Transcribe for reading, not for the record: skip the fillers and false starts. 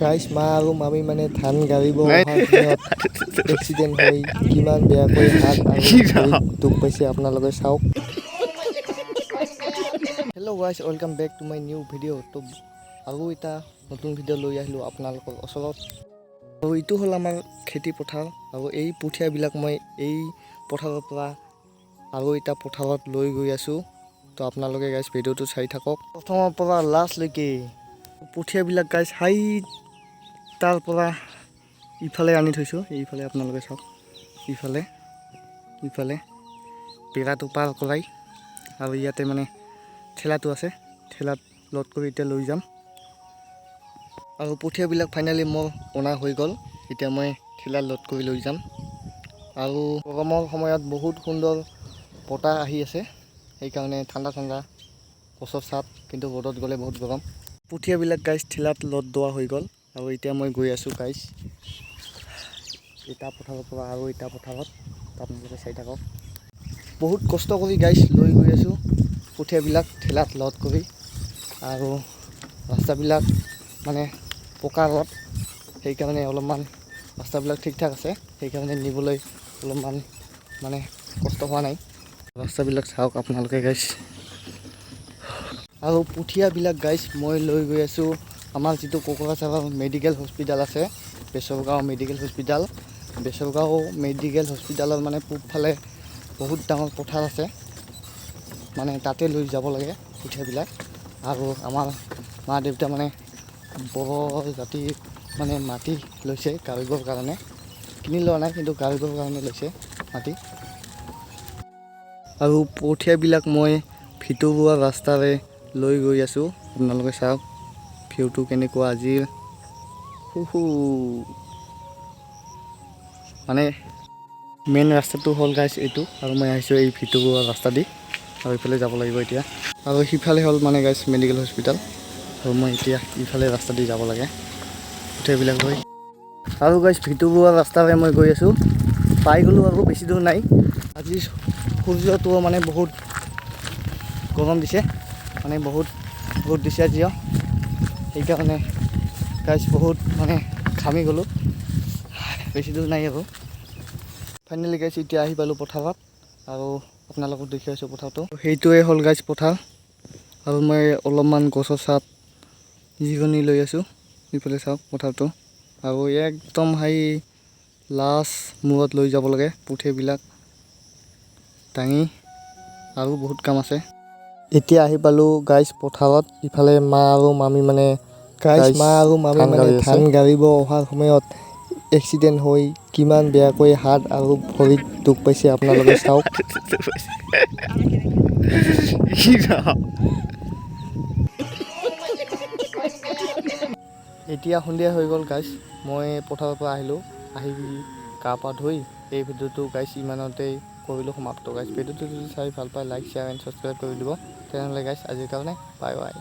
গাইছ মা আৰু মামী মানে ধান গাড়ীব অহাৰ সময়ত এক্সিডেণ্ট হৈ কিমান বেয়াকৈ হাত আৰু ভৰিত দুখ পাইছে আপোনালোকে চাওক। Hello' guys, welcome back to my new video'. তো আৰু এটা নতুন ভিডিঅ' লৈ আহিলোঁ আপোনালোকৰ ওচৰত। আৰু এইটো হ'ল আমাৰ খেতি পথাৰ, আৰু এই কঠীয়াবিলাক মই এই পথাৰৰ পৰা আৰু এটা পথাৰত লৈ গৈ আছোঁ। তো আপোনালোকে গাইছ ভিডিঅ'টো চাই থাকক প্ৰথমৰ পৰা লাষ্টলৈকে। কঠীয়াবিলাক গাইছ তাৰ পৰা ইফালে আনি থৈছোঁ, এইফালে আপোনালোকে চাওক, ইফালে বেৰাটো পাৰ কৰাই, আৰু ইয়াতে মানে ঠেলাটো আছে, ঠেলাত লোড কৰি এতিয়া লৈ যাম। আৰু কঠীয়াবিলাক ফাইনেলি মোৰ অনা হৈ গ'ল, এতিয়া মই ঠেলাত লোড কৰি লৈ যাম। আৰু গৰমৰ সময়ত বহুত সুন্দৰ বতাহ আহি আছে, সেইকাৰণে ঠাণ্ডা গছৰ ছাট, কিন্তু ৰ'দত গ'লে বহুত গৰম। কঠীয়াবিলাক গাইছ ঠেলাত লোড দিয়া হৈ গ'ল, আৰু এতিয়া মই গৈ আছোঁ গাইছ এটা পথাৰৰ পৰা আৰু এটা পথাৰত। আপোনালোকে চাই থাকক, বহুত কষ্ট কৰি গাইছ লৈ গৈ আছোঁ কঠীয়াবিলাক ঠেলাত লোড কৰি। আৰু ৰাস্তাবিলাক মানে পকা ৰ'দ, সেইকাৰণে অলপমান ৰাস্তাবিলাক ঠিক ঠাক আছে, সেইকাৰণে নিবলৈ অলপমান মানে কষ্ট হোৱা নাই। ৰাস্তাবিলাক চাওক আপোনালোকে গাইছ। আৰু কঠীয়াবিলাক গাইছ মই লৈ গৈ আছোঁ আমাৰ যিটো কোকৰাঝাৰৰ মেডিকেল হস্পিটেল আছে, বেচৰগাঁও মেডিকেল হস্পিটেলৰ মানে পূবফালে বহুত ডাঙৰ পথাৰ আছে, মানে তাতে লৈ যাব লাগে কঠীয়াবিলাক। আৰু আমাৰ মা দেউতা মানে বড়ো জাতিৰ মানে মাটি লৈছে গাড়িবৰ কাৰণে, কিনি লোৱা নাই কিন্তু গাড়িবৰ কাৰণে লৈছে মাটি। আৰু কঠীয়াবিলাক মই ভিতৰুৱা ৰাস্তাৰে লৈ গৈ আছোঁ, আপোনালোকে চাওক ভিউটো কেনেকুৱা আজিৰ। মানে মেইন ৰাস্তাটো হ'ল গাইছ এইটো, আৰু মই আহিছোঁ এই ভিতৰুৱা ৰাস্তা দি, আৰু এইফালে যাব লাগিব এতিয়া। আৰু সিফালে হ'ল মানে গাইছ মেডিকেল হস্পিটেল, আৰু মই এতিয়া ইফালে ৰাস্তা দি যাব লাগে কঠীয়াবিলাক লৈ। আৰু গাইছ ভিতৰুৱা ৰাস্তাৰে মই গৈ আছোঁ, পাই গ'লোঁ আৰু বেছি দূৰ নাই। আজি সূৰ্যটো মানে বহুত গৰম দিছে, মানে বহুত ৰ'দ দিছে আজিও, সেইকাৰণে গাইছ বহুত মানে ঘামি গ'লোঁ, বেছি দূৰ নাই আৰু। ফাইনেলি গাইছ এতিয়া আহি পালোঁ পথাৰত, আৰু আপোনালোকক দেখুৱাইছোঁ পথাৰটো। সেইটোৱে হ'ল গাইছ পথাৰ, আৰু মই অলপমান গছৰ ছাট জিৰণি লৈ আছোঁ, ইফালে চাওক পথাৰটো। আৰু একদম লাষ্ট মূৰত লৈ যাব লাগে কঠীয়াবিলাক দাঙি, আৰু বহুত কাম আছে। এতিয়া আহি পালোঁ গাইছ পথাৰত, ইফালে মা আৰু মামী মানে ধান গাড়ীব অহাৰ সময়ত এক্সিডেণ্ট হৈ কিমান বেয়াকৈ হাত আৰু ভৰিত দুখ পাইছে আপোনালোকে চাওক। এতিয়া সন্ধিয়া হৈ গ'ল গাইছ, মই পথাৰৰ পৰা আহিলোঁ, আহি গা পা ধুই এই ভিডিঅ'টো গাইছ ইমানতেই কৰিলোঁ সমাপ্ত। গাইছ ভিডিঅ'টো যদি চাই ভাল পায় লাইক শ্বেয়াৰ এণ্ড ছাবস্ক্ৰাইব কৰি দিব। তেনেহ'লে গাইছ আজিৰ কাৰণে বাই বাই।